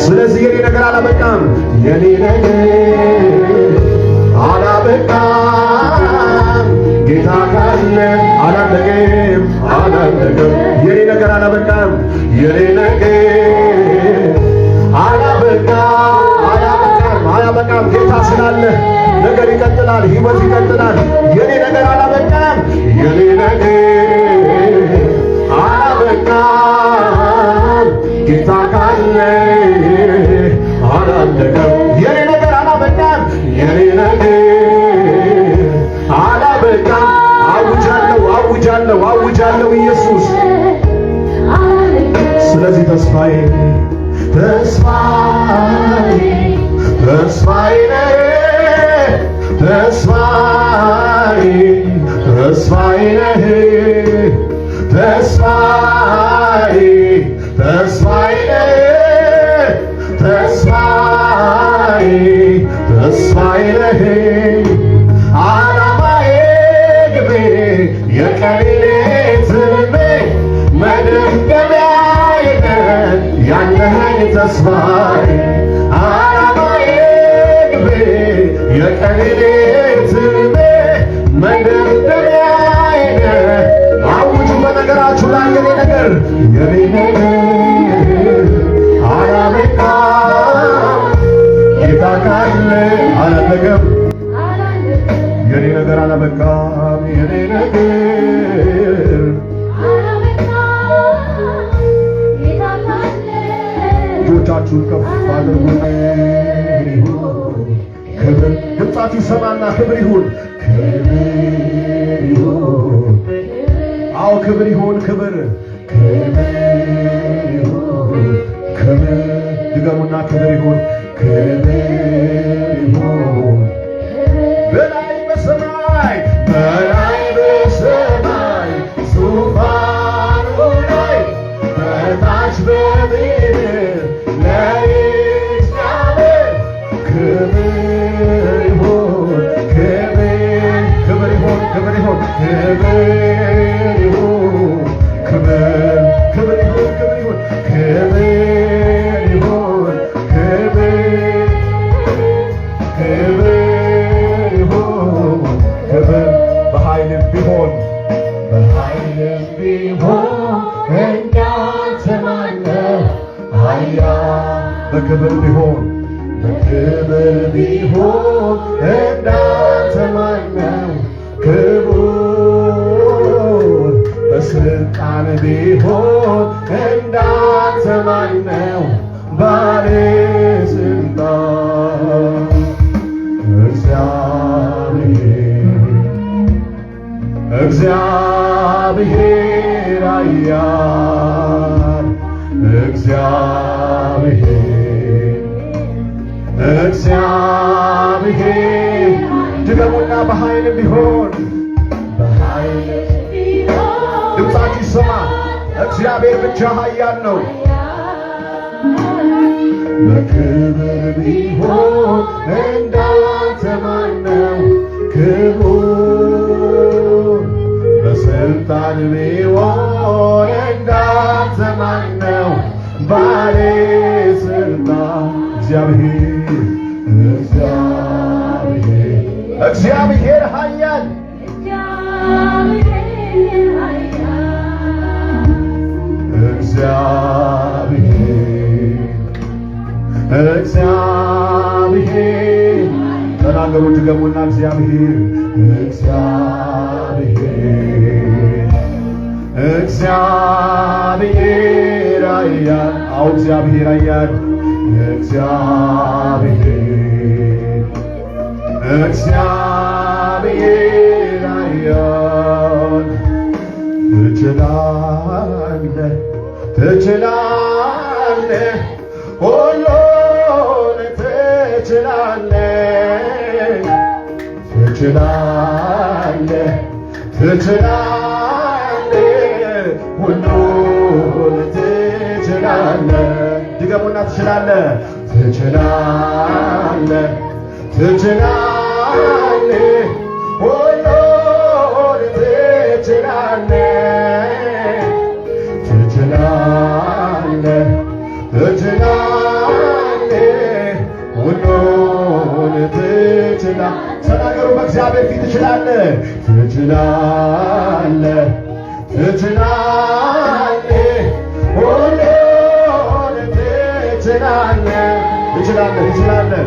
ስለዚህ የኔ ነገር አላበቃም የኔ ነገር አላበቃም ጌታ ካለ አላለቀም የኔ ነገር አላበቃም የኔ ነገር አላበቃም ጌታ ስላለ ነገር ይቀጥላል ሕይወት ይቀጥላል የኔ ነገር አላበቃም የኔ ነገር አላበቃም ጌታ ካለ አላለቀም የኔ ነገር አላበቃም የኔ ነገር አላበቃም አውጃለሁ ኢየሱስ ስለዚህ ተስፋዬ ዓላማዬ ግቤ የቀኔ ሕልሜ መደምደሚያዬ ያለኸኝ ተስፋዬ ዓላማዬ ግቤ የቀኔ ሕልሜ መደምደሚያዬ አውጁ በነገራችሁ ላይ የኔ ነገር አላበቃም ጌታ ካለ አላለቀም የኔ ነገር አላበቃም የኔ ነገር እጆቻችሁን ከፍ አድርጉ ክብር ድምፃችሁ ይሰማና ክብር ይሁን አዎ ክብር ይሁን ክብር ድገሙና ክብር ይሁን በላይ በሰማይ ዙፋኑ ላይ በታች በምድር ለእግዚአብሔር ክብር ይሁን ክብር በኃይል ቢሆን ድምፃችሁ ይሰማ። እግዚአብሔር ብቻ ኃያል ነው። በክብር ቢሆን እንዳንተ ማን ነው ክቡር? በስልጣን ቢሆን እንዳንተ ማን ነው ባለስልጣን? እግዚአብሔር ኃያል እግዚአብሔር ተናገሩ ድገሙና እግዚአብሔር ኃያል። አዎ እግዚአብሔር ኃያል እግዚአብሔር ኃያል። ትችላለህ ሁሉን ትችላለህ ሁሉን ትችላለህ። ድገሙና ትችላለህ ሁሉን ተናገሩ በእግዚአብሔር ፊት ትችላለህ ሁሉን ትችላለህ